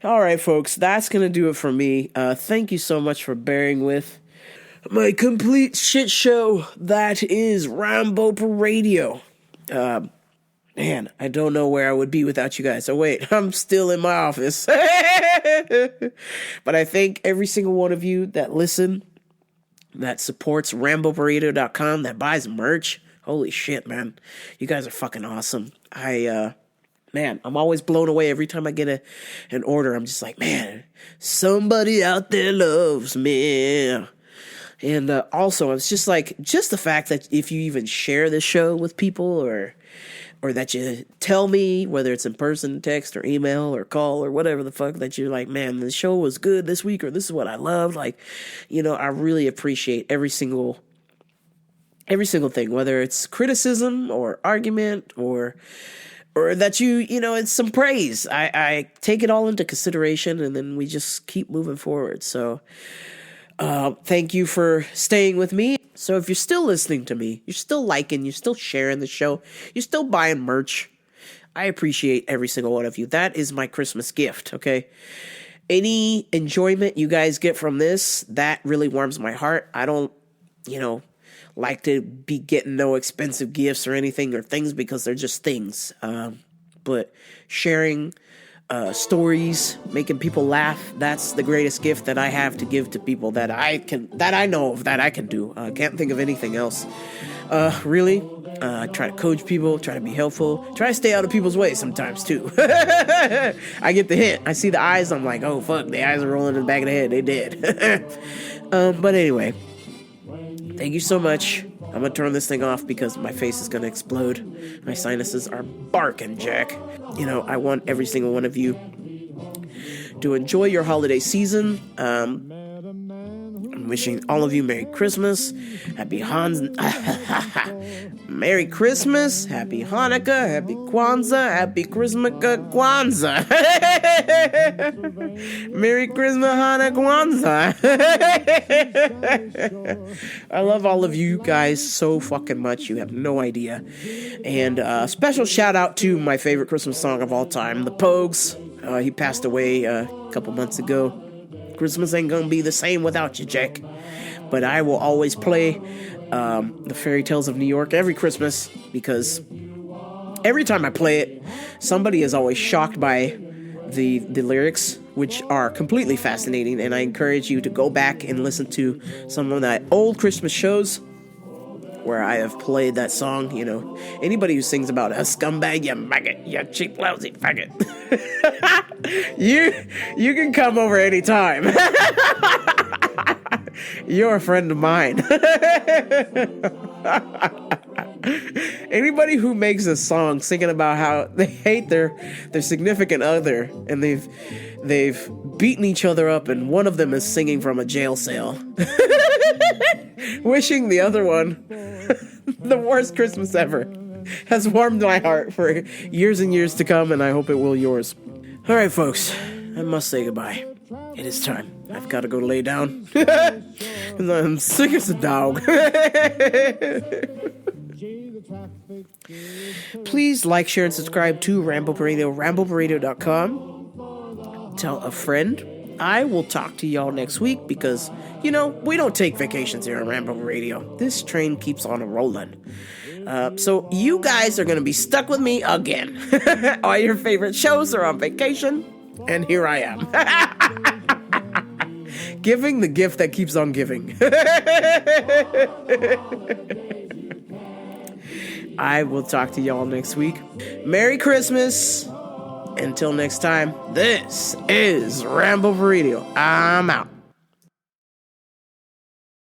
All right, folks, that's going to do it for me. Thank you so much for bearing with my complete shit show that is Rambo Radio. Man, I don't know where I would be without you guys. Oh, wait, I'm still in my office. But I thank every single one of you that listen, that supports RamboBurrito.com, that buys merch. Holy shit, man. You guys are fucking awesome. Man, I'm always blown away every time I get an order. I'm just like, man, somebody out there loves me. And also, it's just like, just the fact that if you even share this show with people or that you tell me, whether it's in person, text, or email, or call, or whatever the fuck, that you're like, man, the show was good this week, or this is what I loved. Like, I really appreciate every single thing, whether it's criticism or argument or that it's some praise. I take it all into consideration, and then we just keep moving forward. So, thank you for staying with me. So if you're still listening to me, you're still liking, you're still sharing the show, you're still buying merch, I appreciate every single one of you. That is my Christmas gift, okay? Any enjoyment you guys get from this, that really warms my heart. I don't, like to be getting no expensive gifts or anything or things, because they're just things. But sharing stories, making people laugh. That's the greatest gift that I have to give to people that I know of that I can do. Can't think of anything else. Really. Try to coach people, try to be helpful, try to stay out of people's way sometimes too. I get the hint. I see the eyes. I'm like, oh fuck, the eyes are rolling in the back of the head. They did. But anyway, thank you so much. I'm gonna turn this thing off because my face is gonna explode. My sinuses are barking, Jack. You know, I want every single one of you to enjoy your holiday season. I'm wishing all of you Merry Christmas, Happy Merry Christmas, Happy Hanukkah, Happy Kwanzaa, Happy Christmas Kwanzaa. Merry Christmas, Hanukkah, Kwanzaa. I love all of you guys so fucking much, you have no idea. And special shout out to my favorite Christmas song of all time, The Pogues. He passed away a couple months ago. Christmas ain't gonna be the same without you, Jack. But I will always play the Fairy Tales of New York every Christmas, because every time I play it, somebody is always shocked by the lyrics, which are completely fascinating. And I encourage you to go back and listen to some of that old Christmas shows where I have played that song. You know, anybody who sings about a scumbag, you maggot, you cheap, lousy faggot. You can come over anytime. You're a friend of mine. Anybody who makes a song singing about how they hate their significant other and they've beaten each other up and one of them is singing from a jail cell, wishing the other one the worst Christmas ever, has warmed my heart for years and years to come, and I hope it will yours. All right, folks, I must say goodbye. It is time. I've got to go lay down. Because I'm sick as a dog. Please like, share, and subscribe to Rambo Radio, RambleRadio.com. Tell a friend. I will talk to y'all next week because, you know, we don't take vacations here on Rambo Radio. This train keeps on rolling. So you guys are going to be stuck with me again. All your favorite shows are on vacation, and here I am. Giving the gift that keeps on giving. I will talk to y'all next week. Merry Christmas. Until next time, this is Rambo Radio. I'm out.